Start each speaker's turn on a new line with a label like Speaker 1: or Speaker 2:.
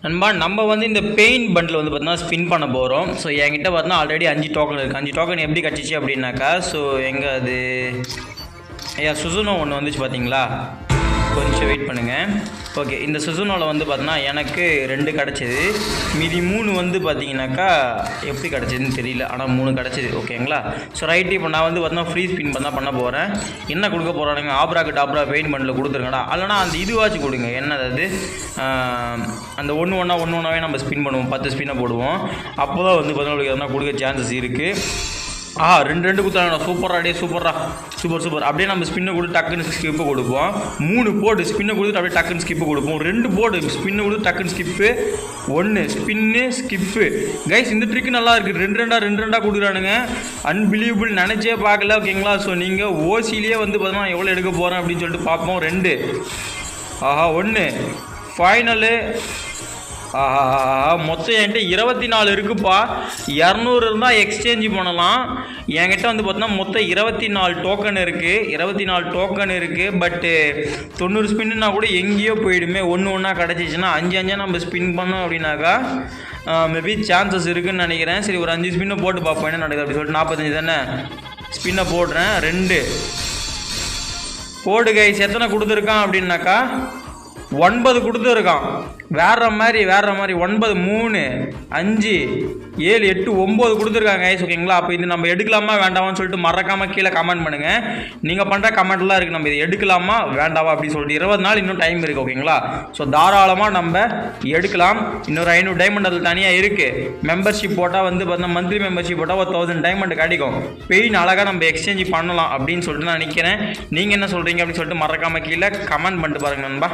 Speaker 1: நண்பா நம்ம வந்து இந்த பெயின் பண்டில் வந்து பார்த்தீங்கன்னா ஸ்பின் பண்ண போகிறோம். ஸோ என்கிட்ட பார்த்தீங்கன்னா ஆல்ரெடி 5 டோக்கன் இருக்குது. 5 டோக்கன் எப்படி கிடச்சிச்சு அப்படின்னாக்கா, ஸோ எங்கே அது ஐயா சுசுனோ ஒன்று வந்துச்சு பார்த்தீங்களா, கொஞ்சம் வெயிட் பண்ணுங்கள். ஓகே, இந்த சுசுனோவில் வந்து பார்த்தீங்கன்னா எனக்கு 2 கிடச்சிது. மீதி 3 வந்து பார்த்தீங்கன்னாக்கா எப்படி கிடச்சிதுன்னு தெரியல, ஆனால் 3 கிடச்சிது. ஓகேங்களா. ஸோ ரைட்டு, இப்போ நான் வந்து பார்த்தீங்கன்னா ஃப்ரீ ஸ்பின் பண்ண போகிறேன். என்ன கொடுக்க போகிறானுங்க, ஆப்ராக்கு டாப்ரா பெயின் பண்டில் கொடுத்துருங்கடா. இல்லைனா அந்த இதுவாச்சும் கொடுங்க, என்னது அது, அந்த ஒன்றாவே நம்ம ஸ்பின் பண்ணுவோம், 10 ஸ்பின்னை போடுவோம். அப்போ தான் வந்து பார்த்தீங்கன்னா எதனா கொடுக்க சான்சஸ் இருக்குது. 2 கொடுத்தாங்கடா, சூப்பரா டே, சூப்பர். அப்படியே நம்ம ஸ்பின்னை கொடுத்து டக்குன்னு ஸ்கிப்பு கொடுப்போம். 3 போடு ஸ்பின்னை கொடுத்து அப்படியே டக்குன்னு ஸ்கிப்பு கொடுப்போம். 2 போடு ஸ்பின்னை கொடுத்து டக்குன்னு ஸ்கிப்பு, 1 ஸ்பின்னு ஸ்கிப்பு. கைஸ், இந்த ட்ரிக் நல்லா இருக்குது. 2 கொடுக்குறானுங்க, அன்பிலீவபிள், நினச்சே பார்க்கல. ஓகேங்களா. ஸோ நீங்கள் ஓசிலேயே வந்து பார்த்தீங்கன்னா எவ்வளோ எடுக்க போகிறேன் அப்படின்னு சொல்லிட்டு பார்ப்போம். 2 1 ஃபைனலு. மொத்தம் என்கிட்ட 24 இருக்குப்பா. 200 இருந்தால் எக்ஸ்சேஞ்சு பண்ணலாம். என்கிட்ட வந்து பார்த்தோன்னா மொத்தம் 24 டோக்கன் இருக்குது. பட்டு 90 ஸ்பின்னா கூட எங்கேயோ போயிடுமே. ஒன்றா கிடச்சிச்சின்னா 5 நம்ம ஸ்பின் பண்ணோம் அப்படின்னாக்கா மேபி சான்சஸ் இருக்குதுன்னு நினைக்கிறேன். சரி, ஒரு 5 ஸ்பின்னை போட்டு பார்ப்போம் என்ன நடக்குது அப்படி சொல்லிட்டு. 45 தானே, ஸ்பின்னை போடுறேன். 2 போடு கைஸ். எத்தனை கொடுத்துருக்கான் அப்படின்னாக்கா 9 கொடுத்துருக்கான். வேற மாதிரி 9, 3, 5, 7, 8, 9 கொடுத்துருக்காங்க கைஸ். ஓகேங்களா. அப்போ இது நம்ம எடுக்கலாமா வேண்டாமான்னு சொல்லிட்டு மறக்காமல் கீழே கமெண்ட் பண்ணுங்கள். நீங்கள் பண்ணுற கமெண்ட்லாம் இருக்குது, நம்ம இது எடுக்கலாமா வேண்டாமா அப்படின்னு சொல்லிட்டு. 20 நாள் இன்னும் டைம் இருக்குது. ஓகேங்களா. ஸோ தாராளமாக நம்ம எடுக்கலாம். இன்னொரு 500 டைமண்ட் அதில் தனியாக இருக்குது. மெம்பர்ஷிப் போட்டால் வந்து பார்த்தீங்கன்னா மந்த்லி மெம்பர்ஷிப் போட்டால் ஒரு 1000 டைமண்ட் கிடைக்கும். பெயின் அழகாக நம்ம எக்ஸ்சேஞ்ச் பண்ணலாம் அப்படின்னு சொல்லிட்டு நான் நினைக்கிறேன். நீங்கள் என்ன சொல்கிறீங்க அப்படின்னு சொல்லிட்டு மறக்காமல் கீழே கமெண்ட் பண்ணிட்டு பாருங்க நண்பா.